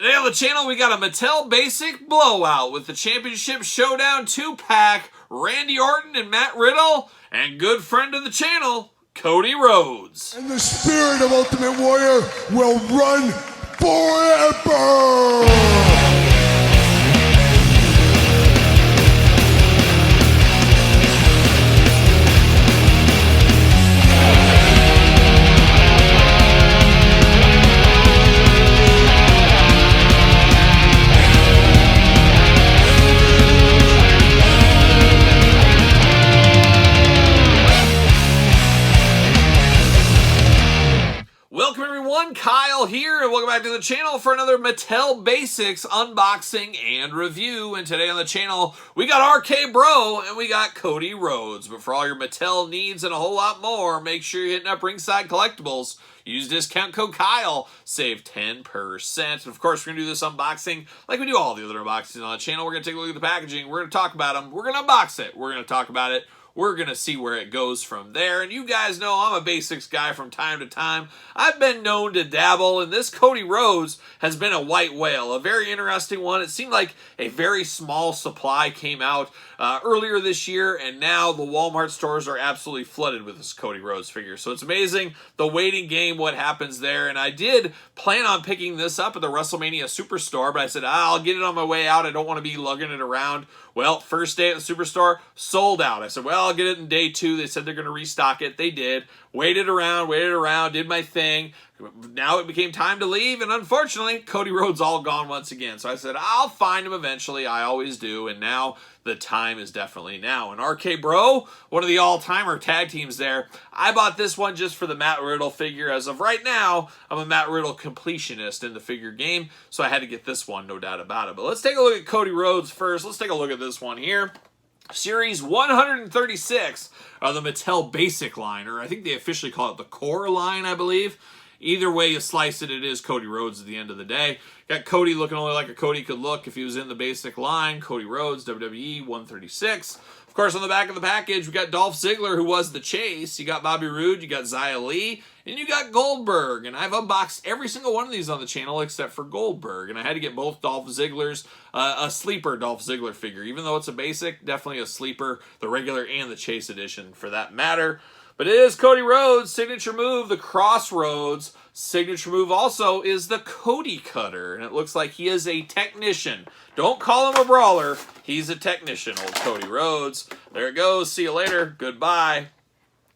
Today on the channel, we got a Mattel Basic Blowout with the Championship Showdown 2-pack, Randy Orton and Matt Riddle, and good friend of the channel, Cody Rhodes. And the spirit of Ultimate Warrior will run forever! Welcome everyone, Kyle here, and welcome back to the channel for another Mattel Basics unboxing and review. And today on the channel, we got RKBro and we got Cody Rhodes. But for all your Mattel needs and a whole lot more, make sure you're hitting up Ringside Collectibles. Use discount code Kyle, save 10%. And of course, we're going to do this unboxing like we do all the other unboxings on the channel. We're going to take a look at the packaging, we're going to talk about them, we're going to unbox it, we're going to talk about it. We're going to see where it goes from there. And you guys know I'm a basics guy from time to time. I've been known to dabble, and this Cody Rhodes has been a white whale, a very interesting one. It seemed like a very small supply came out earlier this year, and now the Walmart stores are absolutely flooded with this Cody Rhodes figure. So it's amazing the waiting game, what happens there. And I did plan on picking this up at the WrestleMania Superstore, but I said, I'll get it on my way out. I don't want to be lugging it around. Well, first day at the Superstore, sold out. I said, well, I'll get it in day 2. They said they're going to restock it. They did. Waited around, did my thing. Now it became time to leave, and unfortunately, Cody Rhodes all gone once again. So I said, I'll find him eventually. I always do, and now the time is definitely now. And RKBro, one of the all-timer tag teams there, I bought this one just for the Matt Riddle figure. As of right now, I'm a Matt Riddle completionist in the figure game, so I had to get this one, no doubt about it. But let's take a look at Cody Rhodes first. Let's take a look at this one here. Series 136 of the Mattel Basic line, or I think they officially call it the Core line, I believe. Either way you slice it, it is Cody Rhodes at the end of the day. Got Cody looking only like a Cody could look if he was in the basic line. Cody Rhodes, WWE 136. Of course, on the back of the package, we got Dolph Ziggler, who was the chase. You got Bobby Roode, you got Xia Li, and you got Goldberg. And I've unboxed every single one of these on the channel except for Goldberg. And I had to get both Dolph Ziggler's, a sleeper Dolph Ziggler figure. Even though it's a basic, definitely a sleeper, the regular and the chase edition for that matter. But it is Cody Rhodes' signature move, the Crossroads. Signature move also is the Cody Cutter, and it looks like he is a technician. Don't call him a brawler. He's a technician, old Cody Rhodes. There it goes. See you later. Goodbye.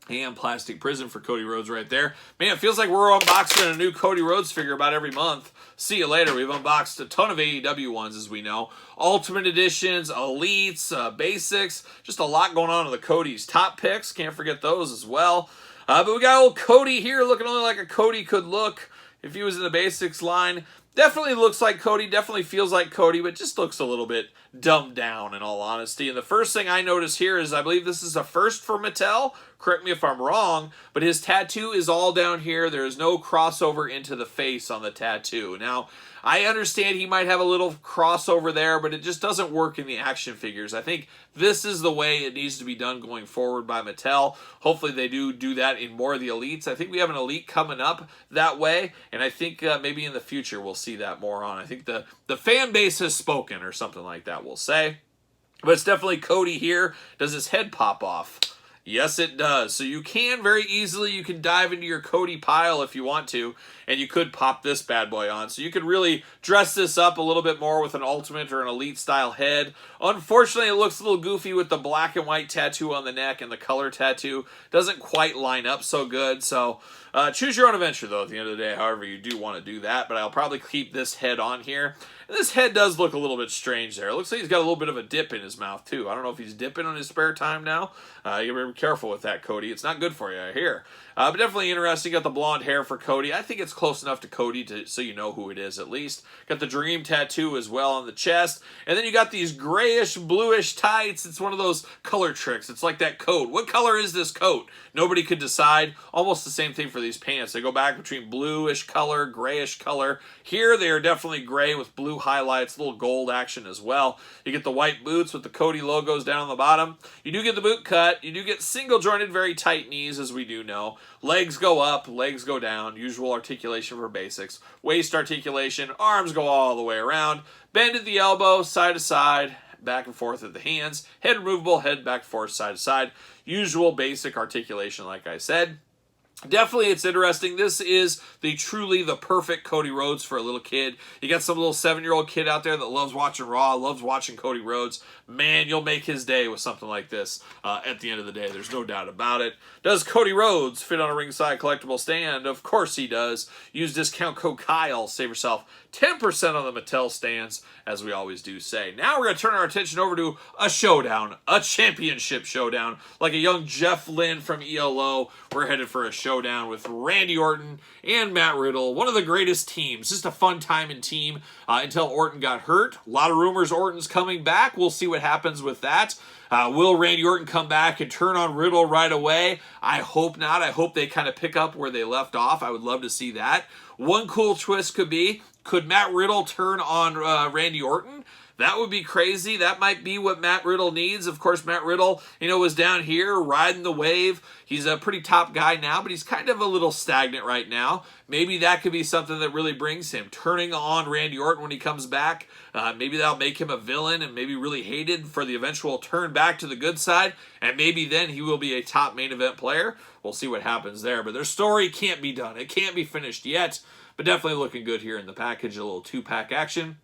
And plastic prison for Cody Rhodes right there. Man, it feels like we're unboxing a new Cody Rhodes figure about every month. See you later. We've unboxed a ton of AEW ones, as we know. Ultimate Editions, Elites, Basics. Just a lot going on in the Cody's top picks. Can't forget those as well. But we got old Cody here looking only like a Cody could look if he was in the Basics line. Definitely looks like Cody, definitely feels like Cody, but just looks a little bit dumbed down in all honesty. And the first thing I notice here is I believe this is a first for Mattel. Correct me if I'm wrong, but his tattoo is all down here. There is no crossover into the face on the tattoo. Now, I understand he might have a little crossover there, but it just doesn't work in the action figures. I think this is the way it needs to be done going forward by Mattel. Hopefully they do that in more of the Elites. I think we have an Elite coming up that way, and I think maybe in the future we'll see that more on. I think the fan base has spoken or something like that, we'll say. But it's definitely Cody here. Does his head pop off? Yes, it does. So you can very easily, you can dive into your Cody pile if you want to, and you could pop this bad boy on. So you could really dress this up a little bit more with an Ultimate or an Elite style head. Unfortunately, it looks a little goofy with the black and white tattoo on the neck, and the color tattoo doesn't quite line up so good. So choose your own adventure, though, at the end of the day, however you do want to do that. But I'll probably keep this head on here. And this head does look a little bit strange there. It looks like he's got a little bit of a dip in his mouth, too. I don't know if he's dipping on his spare time now. You gotta be careful with that, Cody. It's not good for you, I hear. But definitely interesting. Got the blonde hair for Cody. I think it's close enough to Cody so you know who it is at least. Got the Dream tattoo as well on the chest. And then you got these grayish, bluish tights. It's one of those color tricks. It's like that coat. What color is this coat? Nobody could decide. Almost the same thing for these pants. They go back between bluish color, grayish color. Here they are definitely gray with blue highlights, a little gold action as well. You get the white boots with the Cody logos down on the bottom. You do get the boot cut. You do get single jointed, very tight knees, as we do know. Legs go up, legs go down, usual articulation for basics. Waist articulation, arms go all the way around. Bend at the elbow, side to side, back and forth at the hands. Head removable, head back and forth, side to side. Usual basic articulation, like I said. Definitely, it's interesting. This is truly the perfect Cody Rhodes for a little kid. You got some little 7-year-old kid out there that loves watching Raw, loves watching Cody Rhodes. Man, you'll make his day with something like this at the end of the day. There's no doubt about it. Does Cody Rhodes fit on a ringside collectible stand? Of course he does. Use discount code Kyle. Save yourself 10% on the Mattel stands, as we always do say. Now we're going to turn our attention over to a showdown, a championship showdown. Like a young Jeff Lynn from ELO, we're headed for a showdown with Randy Orton and Matt Riddle. One of the greatest teams. Just a fun time in team until Orton got hurt. A lot of rumors Orton's coming back. We'll see what happens with that. Will Randy Orton come back and turn on Riddle right away? I hope not. I hope they kind of pick up where they left off. I would love to see that. One cool twist could be, could Matt Riddle turn on Randy Orton? That would be crazy. That might be what Matt Riddle needs. Of course, Matt Riddle, was down here riding the wave. He's a pretty top guy now, but he's kind of a little stagnant right now. Maybe that could be something that really brings him. Turning on Randy Orton when he comes back. Maybe that'll make him a villain and maybe really hated for the eventual turn back to the good side. And maybe then he will be a top main event player. We'll see what happens there. But their story can't be done. It can't be finished yet. But definitely looking good here in the package. A little 2-pack action.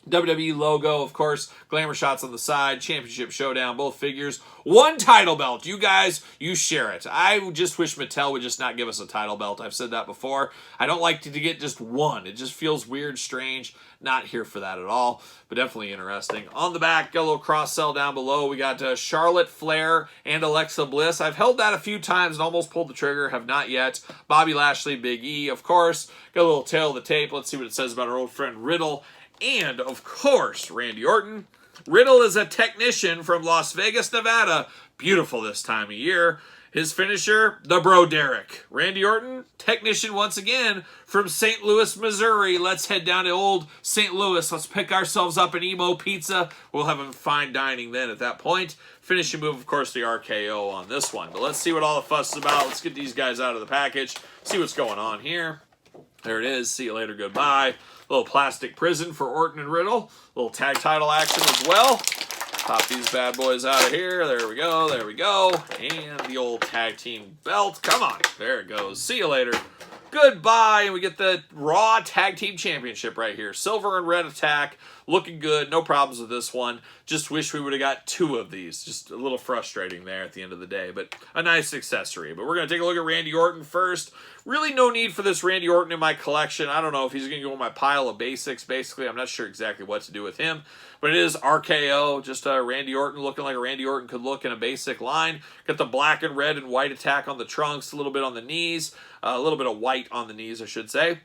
WWE logo, of course, glamour shots on the side, championship showdown, both figures. One title belt. You guys, you share it. I just wish Mattel would just not give us a title belt. I've said that before. I don't like to get just one. It just feels weird, strange. Not here for that at all, but definitely interesting. On the back, got a little cross-sell down below. We got Charlotte Flair and Alexa Bliss. I've held that a few times and almost pulled the trigger. Have not yet. Bobby Lashley, Big E, of course. Got a little tail of the tape. Let's see what it says about our old friend Riddle. And, of course, Randy Orton. Riddle is a technician from Las Vegas, Nevada. Beautiful this time of year. His finisher, the Bro Derek. Randy Orton, technician once again from St. Louis, Missouri. Let's head down to old St. Louis. Let's pick ourselves up an emo pizza. We'll have a fine dining then at that point. Finishing move, of course, the RKO on this one. But let's see what all the fuss is about. Let's get these guys out of the package. See what's going on here. There it is. See you later. Goodbye. Little plastic prison for Orton and Riddle. Little tag title action as well. Pop these bad boys out of here. There we go. There we go. And the old tag team belt. Come on. There it goes. See you later. Goodbye. And we get the Raw Tag Team Championship right here. Silver and red attack. Looking good. No problems with this one. Just wish we would have got 2 of these. Just a little frustrating there at the end of the day. But a nice accessory. But we're going to take a look at Randy Orton first. Really no need for this Randy Orton in my collection. I don't know if he's going to go in my pile of basics, basically. I'm not sure exactly what to do with him. But it is RKO. Just Randy Orton looking like a Randy Orton could look in a basic line. Got the black and red and white attack on the trunks. A little bit on the knees. A little bit of white on the knees, I should say.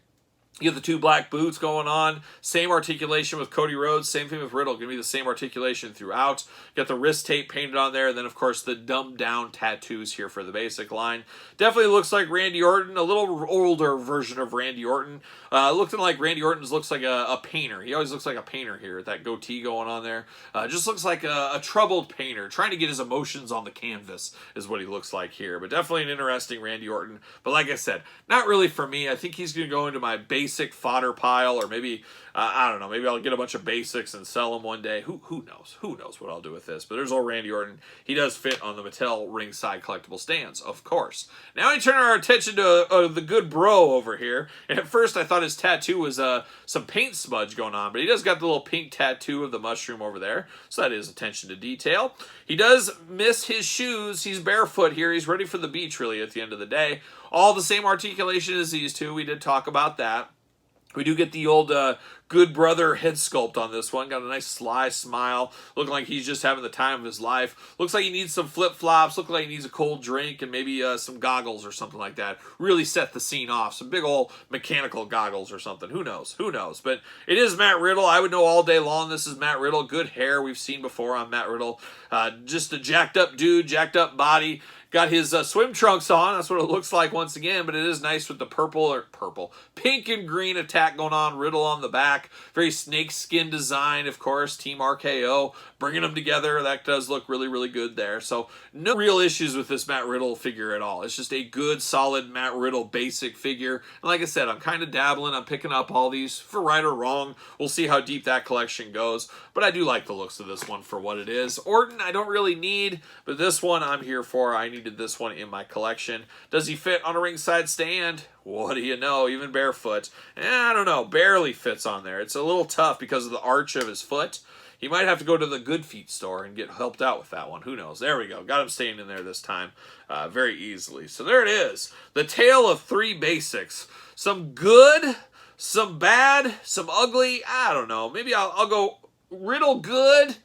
You have the 2 black boots going on. Same articulation with Cody Rhodes. Same thing with Riddle. Going to be the same articulation throughout. Got the wrist tape painted on there. And then, of course, the dumbed down tattoos here for the basic line. Definitely looks like Randy Orton. A little older version of Randy Orton. Looking like Randy Orton looks like a painter. He always looks like a painter here with that goatee going on there. Just looks like a troubled painter. Trying to get his emotions on the canvas is what he looks like here. But definitely an interesting Randy Orton. But like I said, not really for me. I think he's going to go into my basic fodder pile, or maybe I don't know, maybe I'll get a bunch of basics and sell them one day. Who knows what I'll do with this. But there's old Randy Orton. He does fit on the Mattel ringside collectible stands, of course. Now we turn our attention to the good bro over here. And at first I thought his tattoo was some paint smudge going on, but he does got the little pink tattoo of the mushroom over there, so that is attention to detail. He does miss his shoes. He's barefoot here. He's ready for the beach, really, at the end of the day. All the same articulation as these two. We did talk about that. We do get the old good brother head sculpt on this one. Got a nice sly smile. Looking like he's just having the time of his life. Looks like he needs some flip-flops. Looks like he needs a cold drink and maybe some goggles or something like that. Really set the scene off. Some big old mechanical goggles or something. Who knows? Who knows? But it is Matt Riddle. I would know all day long this is Matt Riddle. Good hair we've seen before on Matt Riddle. Just a jacked up dude, jacked up body. Got his swim trunks on. That's what it looks like once again, but it is nice with the pink and green attack going on. Riddle on the back. Very snakeskin design, of course. Team RKO bringing them together. That does look really, really good there. So no real issues with this Matt Riddle figure at all. It's just a good, solid Matt Riddle basic figure. And like I said, I'm kind of dabbling. I'm picking up all these for right or wrong. We'll see how deep that collection goes. But I do like the looks of this one for what it is. Orton, I don't really need, but this one I'm here for. I needed this one in my collection. Does he fit on a ringside stand? What do you know? Even barefoot. I don't know. Barely fits on there. It's a little tough because of the arch of his foot. He might have to go to the Good Feet store and get helped out with that one. Who knows? There we go. Got him staying in there this time very easily. So there it is. The tale of three basics. Some good, some bad, some ugly. I don't know. Maybe I'll go Riddle good,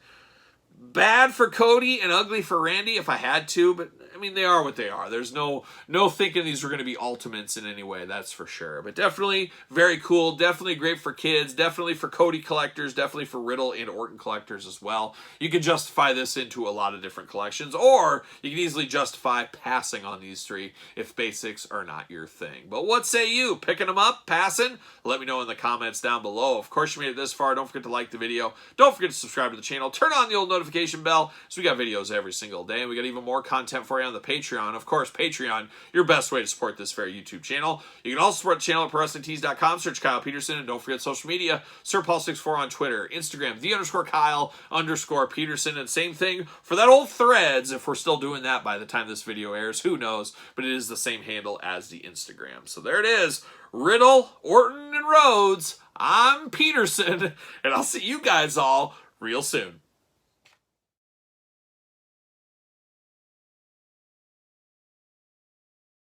bad for Cody, and ugly for Randy if I had to. But I mean, they are what they are. There's no thinking these were going to be ultimates in any way, that's for sure. But definitely very cool. Definitely great for kids. Definitely for Cody collectors. Definitely for Riddle and Orton collectors as well. You can justify this into a lot of different collections, or you can easily justify passing on these three if basics are not your thing. But what say you? Picking them up? Passing? Let me know in the comments down below. Of course, you made it this far. Don't forget to like the video. Don't forget to subscribe to the channel. Turn on the old notification bell, so we got videos every single day, and we got even more content for you on the Patreon. Of course, Patreon, your best way to support this very YouTube channel. You can also support the channel at ProWrestlingTees.com. Search Kyle Peterson, and don't forget social media. SirPaul64 on Twitter, Instagram, _Kyle_Peterson, and same thing for that old Threads, if we're still doing that by the time this video airs. Who knows? But it is the same handle as the Instagram. So there it is. Riddle, Orton, and Rhodes. I'm Peterson, and I'll see you guys all real soon.